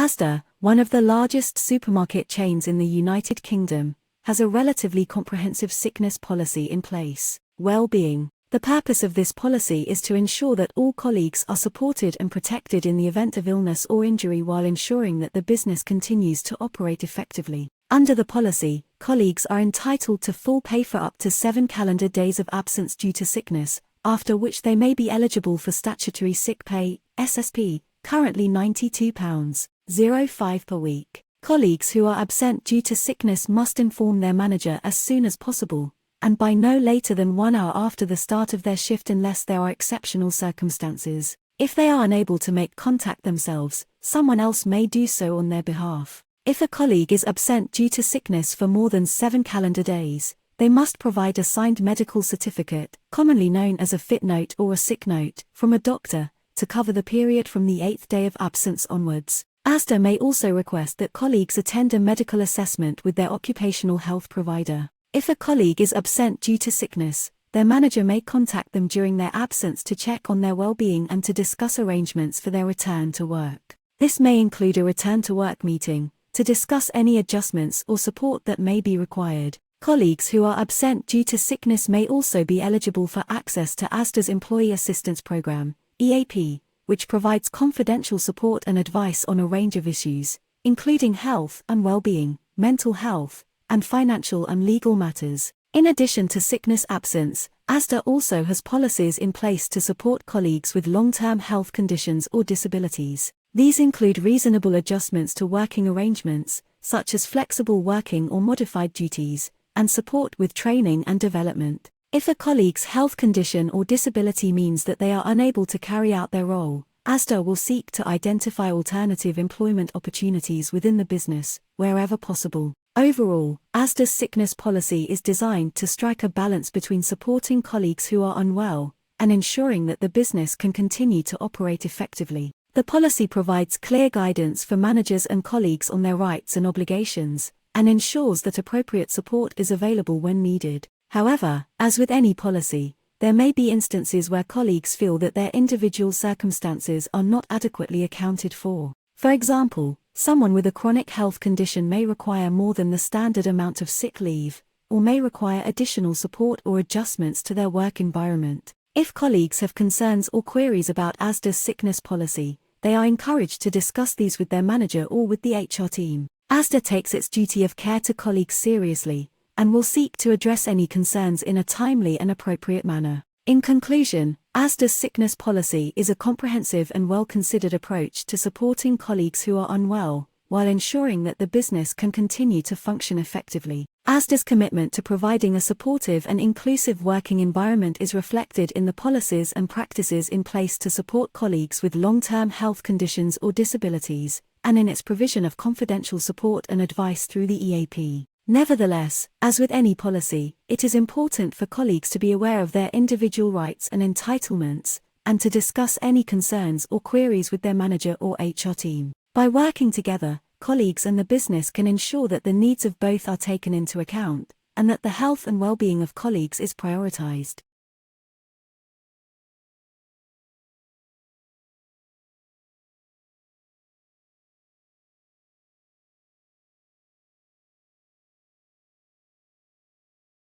Asda, one of the largest supermarket chains in the United Kingdom, has a relatively comprehensive sickness policy in place. Well-being. The purpose of this policy is to ensure that all colleagues are supported and protected in the event of illness or injury while ensuring that the business continues to operate effectively. Under the policy, colleagues are entitled to full pay for up to 7 calendar days of absence due to sickness, after which they may be eligible for statutory sick pay, SSP, currently £92.05 per week. Colleagues who are absent due to sickness must inform their manager as soon as possible, and by no later than 1 hour after the start of their shift unless there are exceptional circumstances. If they are unable to make contact themselves, someone else may do so on their behalf. If a colleague is absent due to sickness for more than 7 calendar days, they must provide a signed medical certificate, commonly known as a fit note or a sick note, from a doctor, to cover the period from the 8th day of absence onwards. Asda may also request that colleagues attend a medical assessment with their occupational health provider. If a colleague is absent due to sickness, their manager may contact them during their absence to check on their well-being and to discuss arrangements for their return to work. This may include a return-to-work meeting, to discuss any adjustments or support that may be required. Colleagues who are absent due to sickness may also be eligible for access to Asda's Employee Assistance Programme, EAP, which provides confidential support and advice on a range of issues, including health and well-being, mental health, and financial and legal matters. In addition to sickness absence, Asda also has policies in place to support colleagues with long-term health conditions or disabilities. These include reasonable adjustments to working arrangements, such as flexible working or modified duties, and support with training and development. If a colleague's health condition or disability means that they are unable to carry out their role, Asda will seek to identify alternative employment opportunities within the business, wherever possible. Overall, Asda's sickness policy is designed to strike a balance between supporting colleagues who are unwell and ensuring that the business can continue to operate effectively. The policy provides clear guidance for managers and colleagues on their rights and obligations, and ensures that appropriate support is available when needed. However, as with any policy, there may be instances where colleagues feel that their individual circumstances are not adequately accounted for. For example, someone with a chronic health condition may require more than the standard amount of sick leave, or may require additional support or adjustments to their work environment. If colleagues have concerns or queries about Asda's sickness policy, they are encouraged to discuss these with their manager or with the HR team. Asda takes its duty of care to colleagues seriously, and will seek to address any concerns in a timely and appropriate manner. In conclusion, Asda's sickness policy is a comprehensive and well-considered approach to supporting colleagues who are unwell, while ensuring that the business can continue to function effectively. Asda's commitment to providing a supportive and inclusive working environment is reflected in the policies and practices in place to support colleagues with long-term health conditions or disabilities, and in its provision of confidential support and advice through the EAP. Nevertheless, as with any policy, it is important for colleagues to be aware of their individual rights and entitlements, and to discuss any concerns or queries with their manager or HR team. By working together, colleagues and the business can ensure that the needs of both are taken into account, and that the health and well-being of colleagues is prioritized.